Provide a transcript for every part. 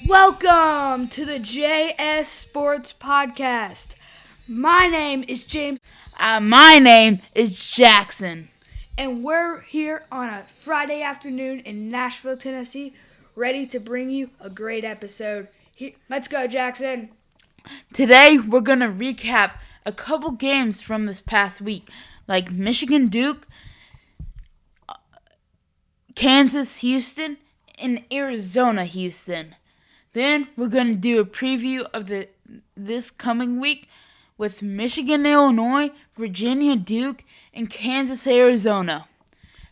Welcome to the JS Sports Podcast. My name is James, My name is Jackson. and we're here on a Friday afternoon in Nashville, Tennessee, ready to bring you a great episode. Let's go, Jackson. Today we're going to recap a couple games from this past week, like Michigan Duke, Kansas Houston, and Arizona Houston. Then we're going to do a preview of this coming week with Michigan Illinois, Virginia Duke, and Kansas Arizona.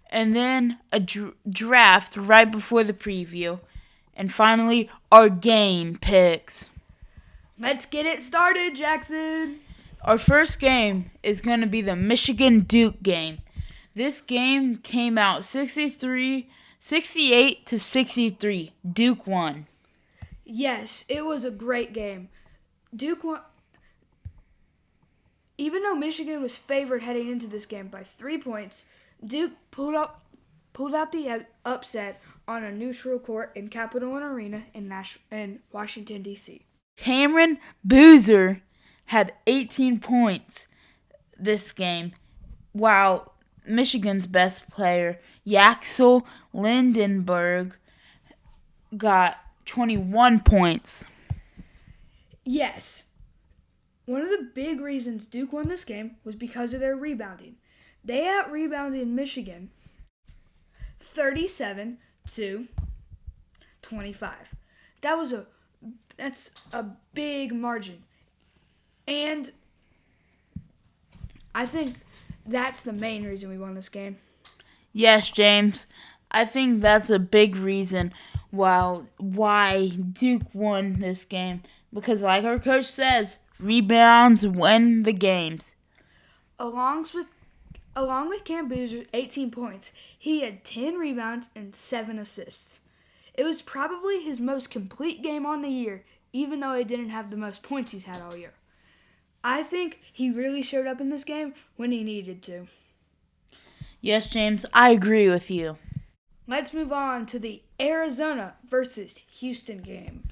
And then a draft right before the preview. And finally, our game picks. Let's get it started, Jackson. Our first game is going to be the Michigan Duke game. This game came out 68 to 63. Duke won. Yes, it was a great game. Duke won. Even though Michigan was favored heading into this game by 3 points, Duke pulled out the upset on a neutral court in Capital One Arena in Washington, D.C. Cameron Boozer had 18 points this game, while Michigan's best player, Yaxel Lindenberg, got 21 points. Yes. One of the big reasons Duke won this game was because of their rebounding. They out-rebounded Michigan 37 to 25. That's a big margin. And I think that's the main reason we won this game. Yes, James. I think that's a big reason why Duke won this game. Because like our coach says, rebounds win the games. Along with Cam Boozer's 18 points, he had 10 rebounds and 7 assists. It was probably his most complete game on the year, even though he didn't have the most points he's had all year. I think he really showed up in this game when he needed to. Yes, James, I agree with you. Let's move on to the Arizona versus Houston game.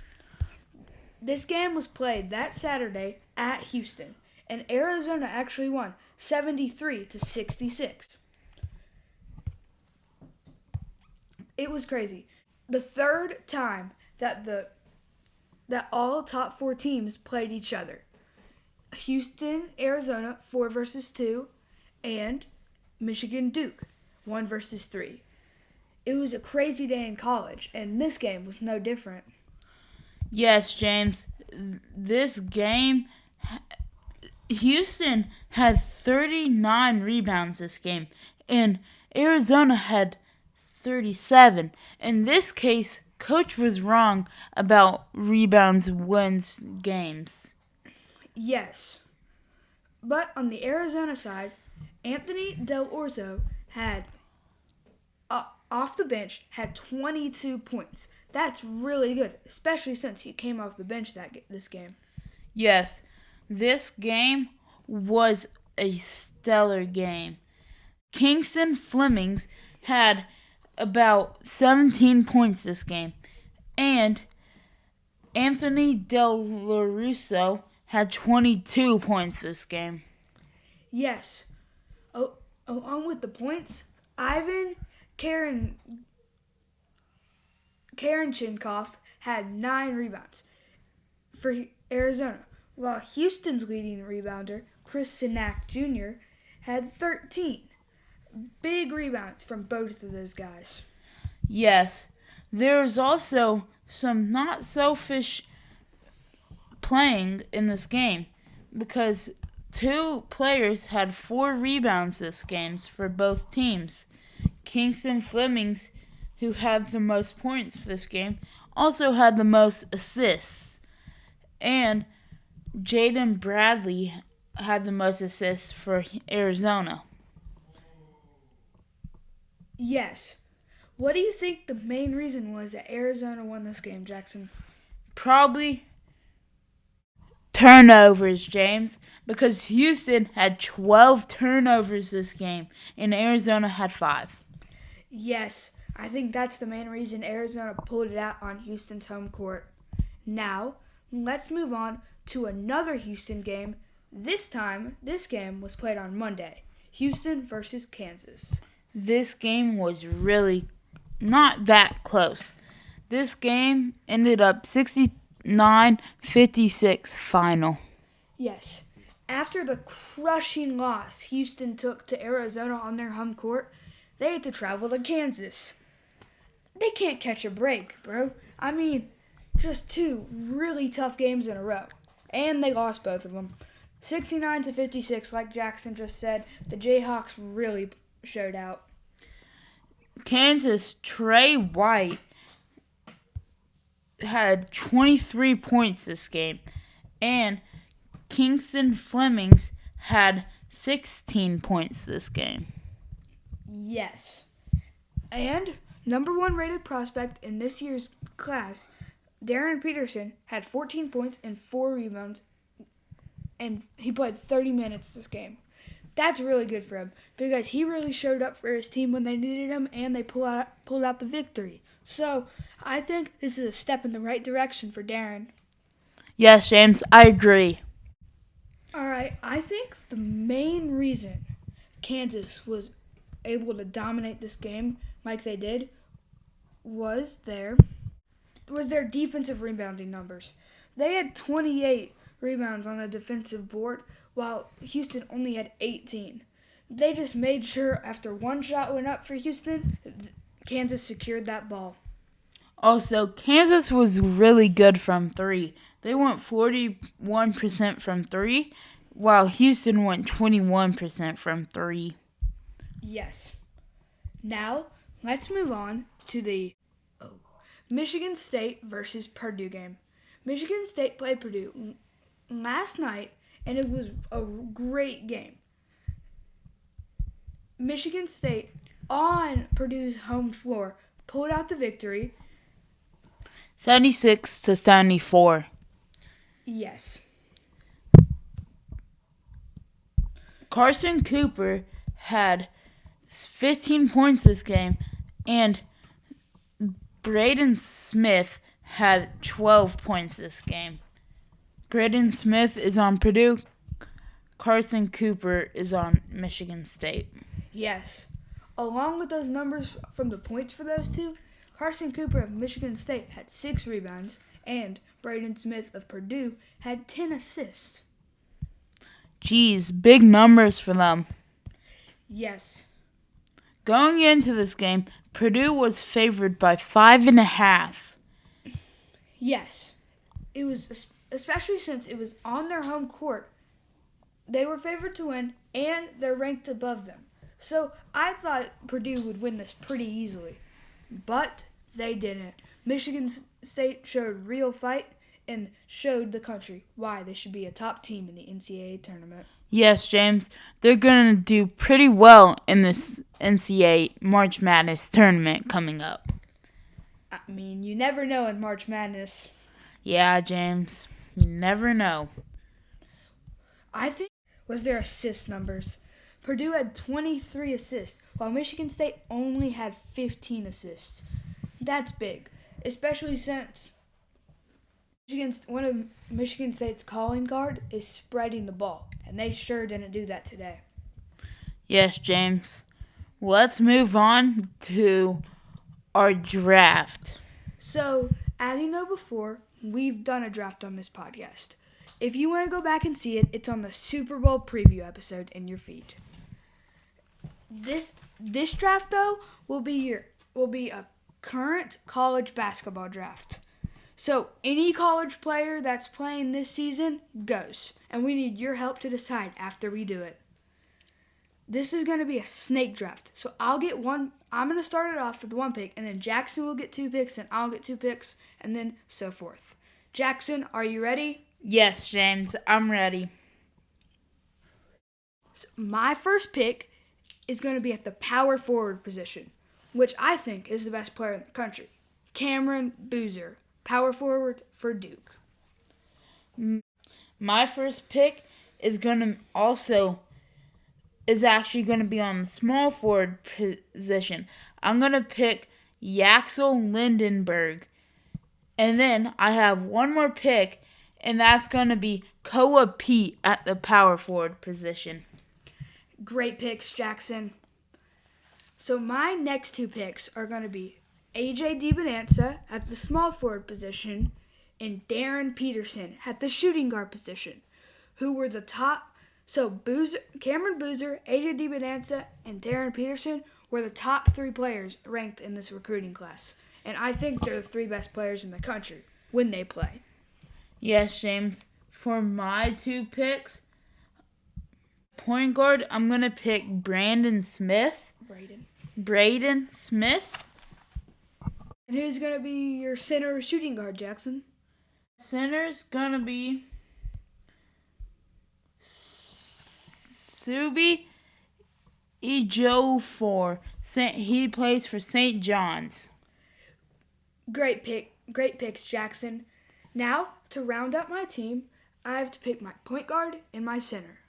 This game was played that Saturday at Houston, and Arizona actually won 73 to 66. It was crazy. The third time that all top 4 teams played each other. Houston, Arizona, 4 versus 2, and Michigan Duke, 1 versus 3. It was a crazy day in college, and this game was no different. Yes, James. This game, Houston had 39 rebounds this game, and Arizona had 37. In this case, coach was wrong about rebounds wins games. Yes. But on the Arizona side, Anthony Del Orzo had, off the bench, had 22 points. That's really good, especially since he came off the bench this game. Yes, this game was a stellar game. Kingston Flemings had about 17 points this game, and Anthony Del Russo had 22 points this game. Yes. Along with the points, Ivan Karenchenkoff had 9 rebounds for Arizona, while Houston's leading rebounder, Chris Sinak Jr., had 13. Big rebounds from both of those guys. Yes, there's also some not selfish playing in this game because 2 players had 4 rebounds this game for both teams. Kingston Flemings, who had the most points this game, also had the most assists. And Jaden Bradley had the most assists for Arizona. Yes. What do you think the main reason was that Arizona won this game, Jackson? Probably turnovers, James, because Houston had 12 turnovers this game and Arizona had 5. Yes, I think that's the main reason Arizona pulled it out on Houston's home court. Now, let's move on to another Houston game. This time, this game was played on Monday. Houston versus Kansas. This game was really not that close. This game ended up 69-56 final. Yes. After the crushing loss Houston took to Arizona on their home court, they had to travel to Kansas. They can't catch a break, bro. I mean, just two really tough games in a row. And they lost both of them. 69-56, like Jackson just said, the Jayhawks really showed out. Kansas Trey White had 23 points this game, and Kingston Flemings had 16 points this game. Yes. And number one rated prospect in this year's class, Darren Peterson, had 14 points and 4 rebounds, and he played 30 minutes this game. That's really good for him because he really showed up for his team when they needed him, and they pulled out the victory. So I think this is a step in the right direction for Darren. Yes, James, I agree. All right, I think the main reason Kansas was able to dominate this game like they did was their defensive rebounding numbers. They had 28 rebounds on the defensive board, while Houston only had 18. They just made sure after one shot went up for Houston, Kansas secured that ball. Also, Kansas was really good from 3. They went 41% from 3, while Houston went 21% from 3. Yes. Now, let's move on to the Michigan State versus Purdue game. Michigan State played Purdue last night, and it was a great game. Michigan State, on Purdue's home floor, pulled out the victory. 76-74. Yes. Carson Cooper had 15 points this game, and Braden Smith had 12 points this game. Braden Smith is on Purdue. Carson Cooper is on Michigan State. Yes. Along with those numbers from the points for those two, Carson Cooper of Michigan State had 6 rebounds, and Braden Smith of Purdue had 10 assists. Geez, big numbers for them. Yes. Going into this game, Purdue was favored by 5.5. Yes. It was, especially since it was on their home court, they were favored to win, and they're ranked above them. So I thought Purdue would win this pretty easily, but they didn't. Michigan State showed real fight and showed the country why they should be a top team in the NCAA tournament. Yes, James, they're going to do pretty well in this NCAA March Madness tournament coming up. I mean, you never know in March Madness. Yeah, James, you never know. I think was their assist numbers. Purdue had 23 assists, while Michigan State only had 15 assists. That's big, especially since one of Michigan State's calling guard is spreading the ball, and they sure didn't do that today. Yes, James. Let's move on to our draft. So, as you know before, we've done a draft on this podcast. If you want to go back and see it, it's on the Super Bowl preview episode in your feed. This draft though will be a current college basketball draft. So any college player that's playing this season goes, and we need your help to decide after we do it. This is going to be a snake draft. So I'm going to start it off with 1 pick, and then Jackson will get 2 picks, and I'll get 2 picks, and then so forth. Jackson, are you ready? Yes, James, I'm ready. So my first pick is going to be at the power forward position, which I think is the best player in the country. Cameron Boozer, power forward for Duke. My first pick is actually going to be on the small forward position. I'm going to pick Yaxel Lindenberg, And then I have one more pick, and that's going to be Koa Pete at the power forward position. Great picks, Jackson. So my next two picks are going to be AJ DiBonanza at the small forward position and Darren Peterson at the shooting guard position, who were the top. So Cameron Boozer, AJ DiBonanza, and Darren Peterson were the top three players ranked in this recruiting class. And I think they're the three best players in the country when they play. Yes, James. For my two picks, point guard, I'm going to pick Braden Smith. And who's going to be your center or shooting guard, Jackson? Center's going to be Subi Ejiofor. He plays for St. John's. Great picks, Jackson. Now, to round up my team, I have to pick my point guard and my center.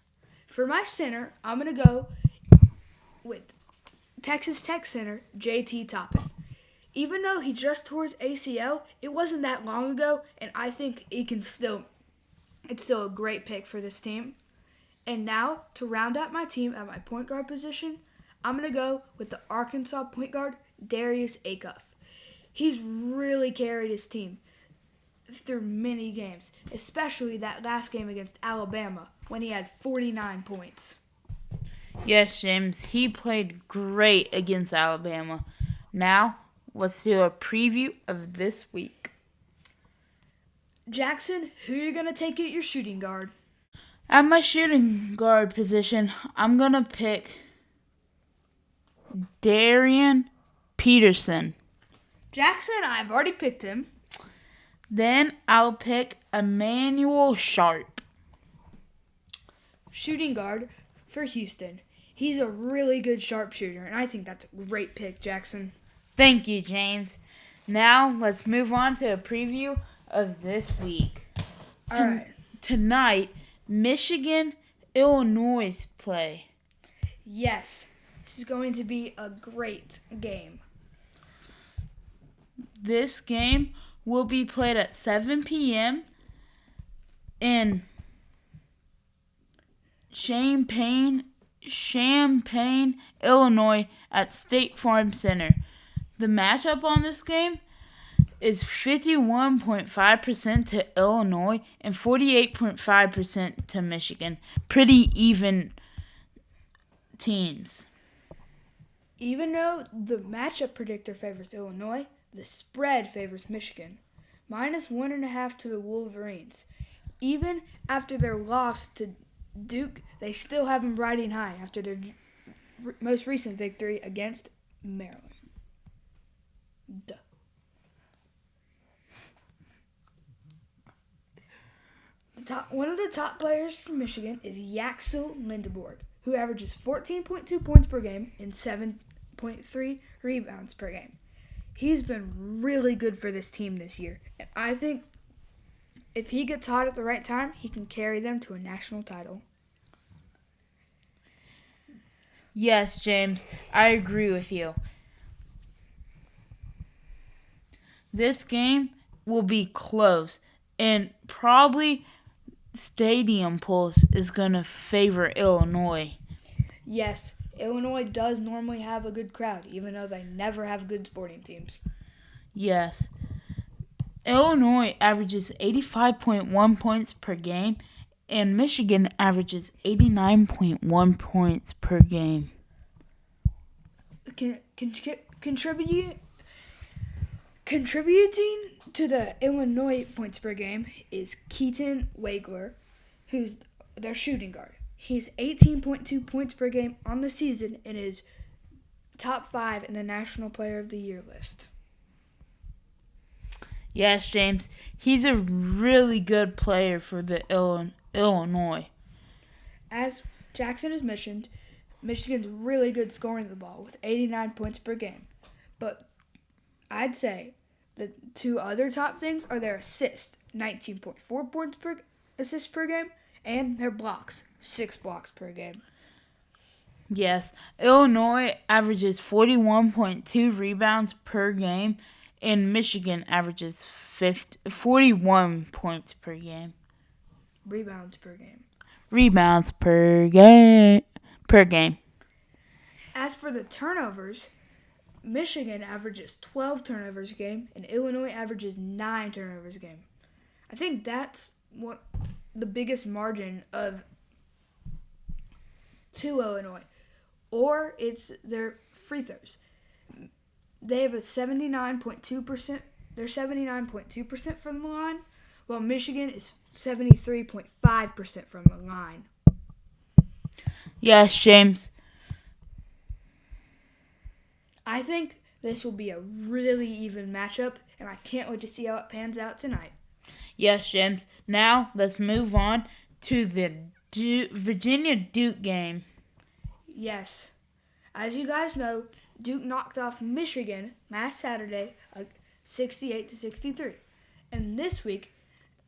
For my center, I'm going to go with Texas Tech center JT Toppin. Even though he just tore his ACL, it wasn't that long ago, and I think it's still a great pick for this team. And now, to round out my team at my point guard position, I'm going to go with the Arkansas point guard, Darius Acuff. He's really carried his team through many games, especially that last game against Alabama when he had 49 points. Yes, James, he played great against Alabama. Now, let's do a preview of this week. Jackson, who are you going to take at your shooting guard? At my shooting guard position, I'm going to pick Darren Peterson. Jackson, I've already picked him. Then I'll pick Emmanuel Sharp. Shooting guard for Houston. He's a really good sharpshooter, and I think that's a great pick, Jackson. Thank you, James. Now let's move on to a preview of this week. All right. Tonight, Michigan, Illinois play. Yes, this is going to be a great game. This game will be played at 7 p.m. in Champaign, Illinois at State Farm Center. The matchup on this game is 51.5% to Illinois and 48.5% to Michigan. Pretty even teams. Even though the matchup predictor favors Illinois, the spread favors Michigan. -1.5 to the Wolverines. Even after their loss to Duke, they still have them riding high after their most recent victory against Maryland. Duh. One of the top players from Michigan is Yaxel Lindeborg, who averages 14.2 points per game and 7.3 rebounds per game. He's been really good for this team this year, and I think if he gets hot at the right time, he can carry them to a national title. Yes, James, I agree with you. This game will be close, and probably Stadium Pulse is going to favor Illinois. Yes, Illinois does normally have a good crowd, even though they never have good sporting teams. Yes. Illinois averages 85.1 points per game, and Michigan averages 89.1 points per game. Contributing to the Illinois points per game is Keaton Wagler, who's their shooting guard. He's 18.2 points per game on the season and is top 5 in the National Player of the Year list. Yes, James. He's a really good player for the Illinois. As Jackson has mentioned, Michigan's really good scoring the ball with 89 points per game. But I'd say the two other top things are their assists, 19.4 points per assist per game, and their blocks, 6 blocks per game. Yes, Illinois averages 41.2 rebounds per game and Michigan averages 41 points per game. Rebounds per game. Rebounds per game. As for the turnovers, Michigan averages 12 turnovers a game, and Illinois averages 9 turnovers a game. I think that's what the biggest margin of to Illinois, or it's their free throws. They have a 79.2%. They're 79.2% from the line, while Michigan is 73.5% from the line. Yes, James. I think this will be a really even matchup, and I can't wait to see how it pans out tonight. Yes, James. Now let's move on to the Virginia-Duke game. Yes. As you guys know, Duke knocked off Michigan last Saturday, 68-63. And this week,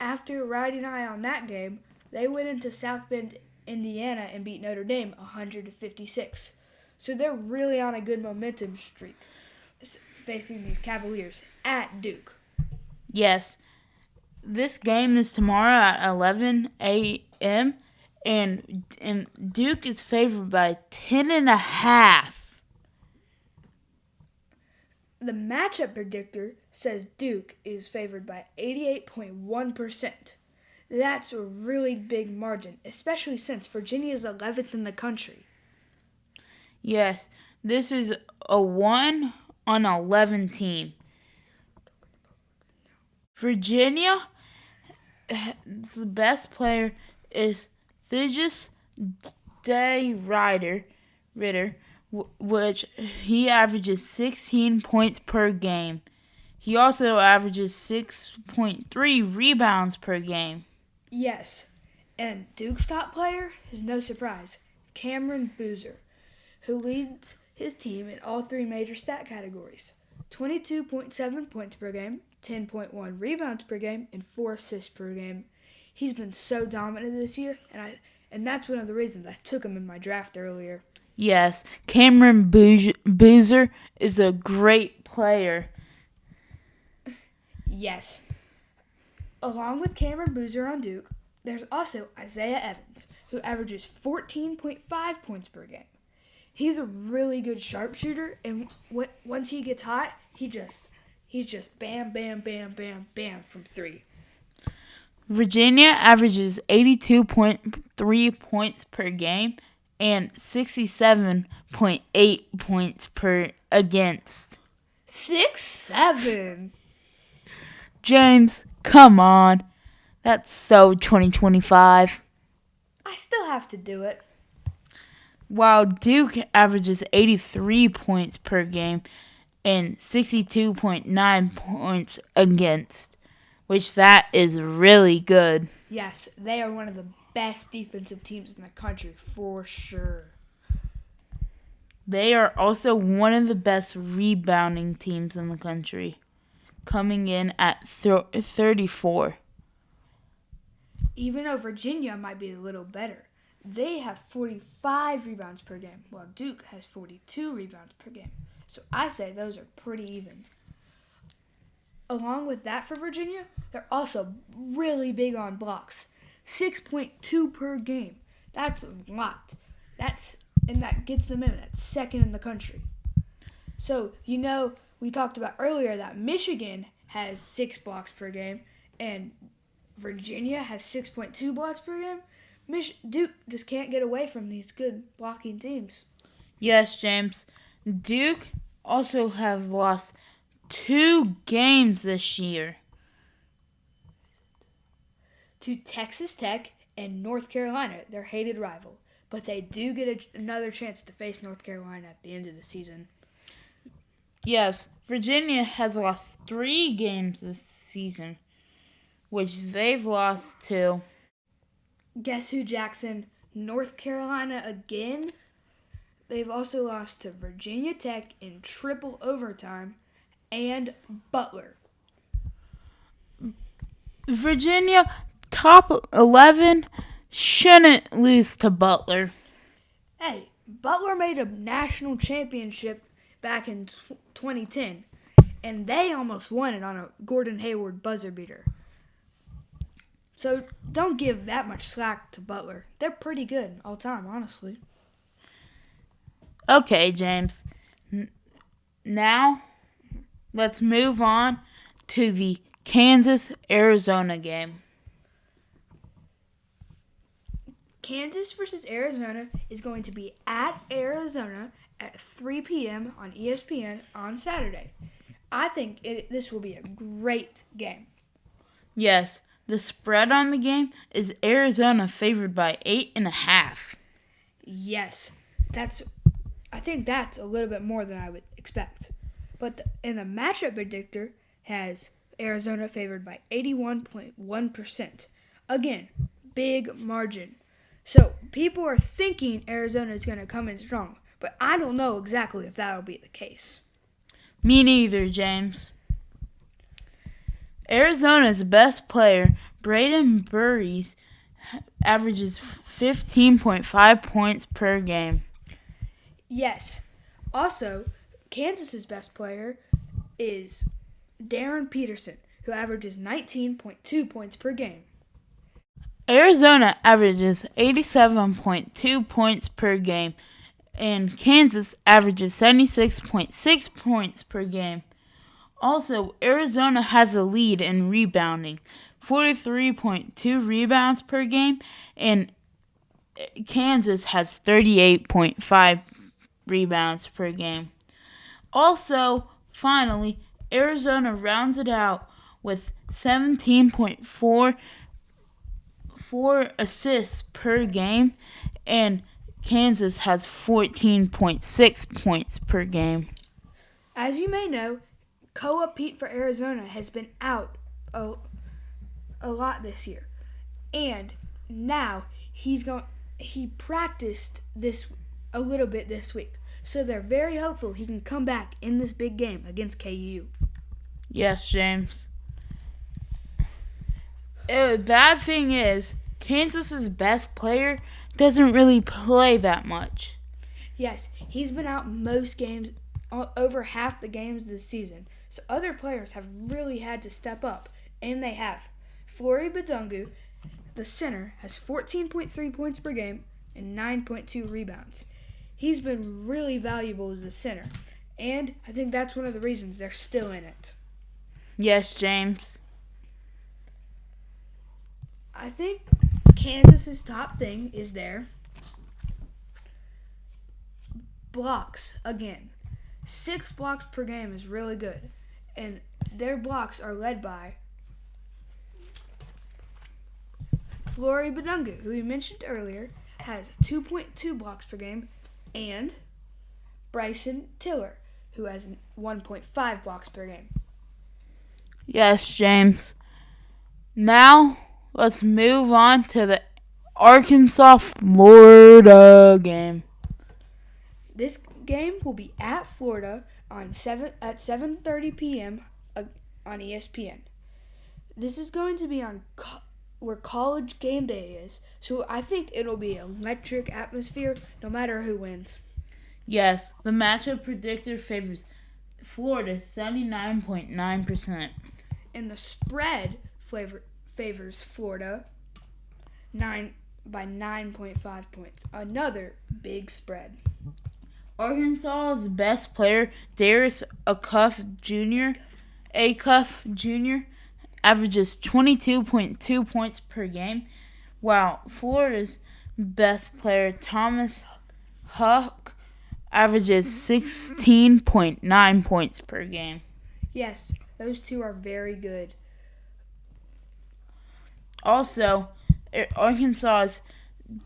after riding high on that game, they went into South Bend, Indiana, and beat Notre Dame 100-56. So they're really on a good momentum streak facing the Cavaliers at Duke. Yes. This game is tomorrow at 11 a.m. and Duke is favored by 10.5. The matchup predictor says Duke is favored by 88.1%. That's a really big margin, especially since Virginia is 11th in the country. Yes, this is a 1-11 team. Virginia's best player is Thijs Ritter, which he averages 16 points per game. He also averages 6.3 rebounds per game. Yes, and Duke's top player is no surprise, Cameron Boozer, who leads his team in all three major stat categories. 22.7 points per game, 10.1 rebounds per game, and 4 assists per game. He's been so dominant this year, and that's one of the reasons I took him in my draft earlier. Yes, Cameron Boozer is a great player. Yes. Along with Cameron Boozer on Duke, there's also Isaiah Evans, who averages 14.5 points per game. He's a really good sharpshooter, and once he gets hot, he's just bam, bam, bam, bam, bam from three. Virginia averages 82.3 points per game and 67.8 points per against. 6-7. James, come on. That's so 2025. I still have to do it. While Duke averages 83 points per game and 62.9 points against, which that is really good. Yes, they are one of the best defensive teams in the country for sure. They are also one of the best rebounding teams in the country, coming in at 34. Even though Virginia might be a little better, they have 45 rebounds per game, while Duke has 42 rebounds per game. So I say those are pretty even. Along with that for Virginia, they're also really big on blocks. 6.2 per game. That's a lot. And that gets them in at second in the country. So, we talked about earlier that Michigan has 6 blocks per game and Virginia has 6.2 blocks per game. Duke just can't get away from these good blocking teams. Yes, James. Duke also have lost 2 games this year to Texas Tech and North Carolina, their hated rival. But they do get another chance to face North Carolina at the end of the season. Yes, Virginia has lost 3 games this season, which they've lost to. Guess who, Jackson? North Carolina again? They've also lost to Virginia Tech in triple overtime and Butler. Virginia, top 11, shouldn't lose to Butler. Hey, Butler made a national championship back in 2010, and they almost won it on a Gordon Hayward buzzer beater. So don't give that much slack to Butler. They're pretty good all time, honestly. Okay, James. Now, let's move on to the Kansas-Arizona game. Kansas versus Arizona is going to be at Arizona at 3 p.m. on ESPN on Saturday. I think this will be a great game. Yes, the spread on the game is Arizona favored by 8.5. Yes, I think that's a little bit more than I would expect. But the matchup predictor has Arizona favored by 81.1%. Again, big margin. So people are thinking Arizona is going to come in strong, but I don't know exactly if that'll be the case. Me neither, James. Arizona's best player, Braden Burries, averages 15.5 points per game. Yes. Also, Kansas's best player is Darren Peterson, who averages 19.2 points per game. Arizona averages 87.2 points per game, and Kansas averages 76.6 points per game. Also, Arizona has a lead in rebounding, 43.2 rebounds per game, and Kansas has 38.5 rebounds per game. Also, finally, Arizona rounds it out with 17.4 assists per game, and Kansas has 14.6 points per game. As you may know, Koa Pete for Arizona has been out a lot this year. And now he practiced this a little bit this week. So they're very hopeful he can come back in this big game against KU. Yes, James. The bad thing is, Kansas's best player doesn't really play that much. Yes, he's been out most games, over half the games this season. So other players have really had to step up, and they have. Flory Badungu, the center, has 14.3 points per game and 9.2 rebounds. He's been really valuable as a center, and I think that's one of the reasons they're still in it. Yes, James. I think Kansas's top thing is their blocks. Again, 6 blocks per game is really good, and their blocks are led by Flory Badungu, who we mentioned earlier, has 2.2 blocks per game, and Bryson Tiller, who has 1.5 blocks per game. Yes, James. Now, let's move on to the Arkansas-Florida game. This game will be at Florida at 7:30 p.m. on ESPN. This is going to be on where College Game Day is, so I think it'll be an electric atmosphere no matter who wins. Yes, the matchup predictor favors Florida 79.9%. And the spread favors Florida by 9.5 points. Another big spread. Arkansas's best player, Darius Acuff Jr., averages 22.2 points per game, while Florida's best player, Thomas Huck, averages 16.9 points per game. Yes, those two are very good. Also, Arkansas's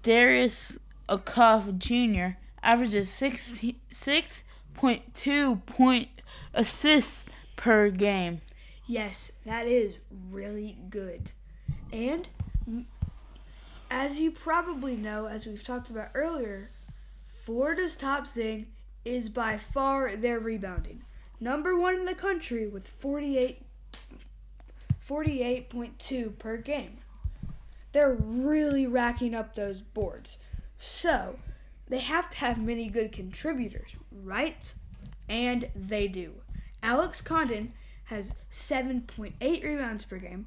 Darius Acuff Jr. averages 6.2 assists per game. Yes, that is really good. And as you probably know, as we've talked about earlier, Florida's top thing is by far their rebounding. Number 1 in the country with 48.2 per game. They're really racking up those boards. So, they have to have many good contributors, right? And they do. Alex Condon has 7.8 rebounds per game.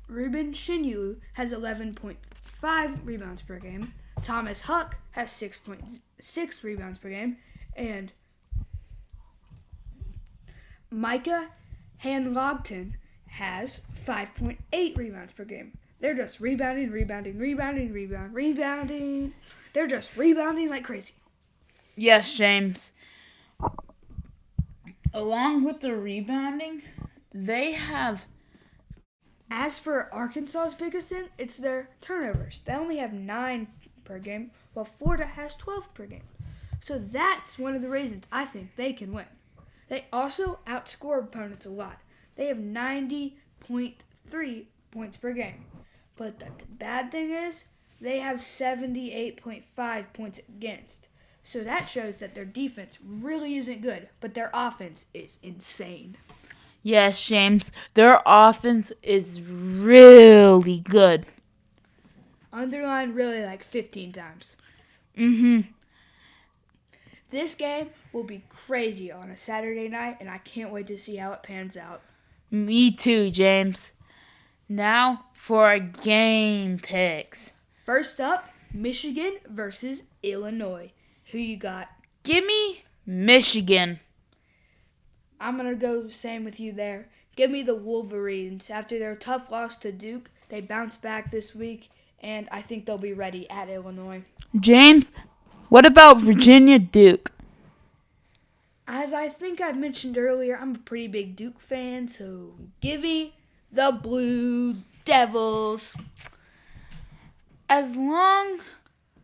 Ruben Shinyulu has 11.5 rebounds per game. Thomas Huck has 6.6 rebounds per game. And Micah Hanlogton has 5.8 rebounds per game. They're just rebounding. They're just rebounding like crazy. Yes, James. Along with the rebounding, they have... As for Arkansas's biggest thing, it's their turnovers. They only have 9 per game, while Florida has 12 per game. So that's one of the reasons I think they can win. They also outscore opponents a lot. They have 90.3 points per game. But the bad thing is, they have 78.5 points against. So that shows that their defense really isn't good, but their offense is insane. Yes, James. Their offense is really good. Underline really like 15 times. This game will be crazy on a Saturday night, and I can't wait to see how it pans out. Me too, James. Now for our game picks. First up, Michigan versus Illinois. Who you got? Give me Michigan. I'm going to go same with you there. Give me the Wolverines. After their tough loss to Duke, they bounced back this week, and I think they'll be ready at Illinois. James, what about Virginia Duke? As I think I mentioned earlier, I'm a pretty big Duke fan, so give me the Blue Devils.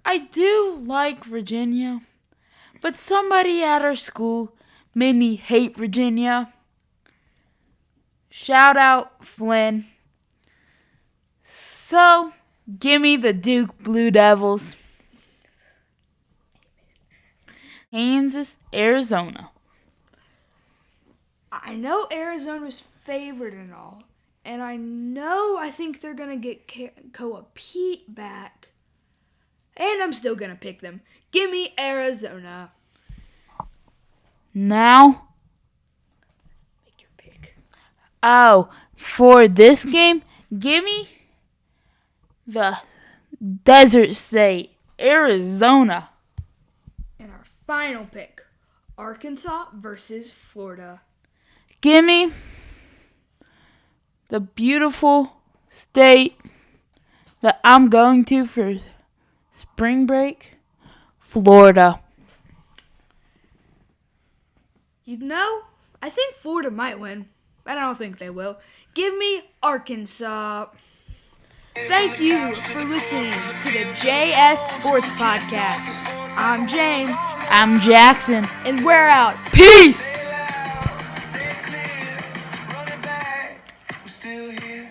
I do like Virginia, but somebody at our school made me hate Virginia. Shout out Flynn. So, give me the Duke Blue Devils. Kansas, Arizona. I know Arizona's favored and all, and I think they're going to get Koa Pete back. And I'm still going to pick them. Give me Arizona. Now, make your pick. Oh, for this game, give me the Desert State, Arizona. And our final pick, Arkansas versus Florida. Give me the beautiful state that I'm going to for spring break, Florida. You know, I think Florida might win, but I don't think they will. Give me Arkansas. Thank you for listening to the JS Sports Podcast. I'm James. I'm Jackson. And we're out. Peace! Still here.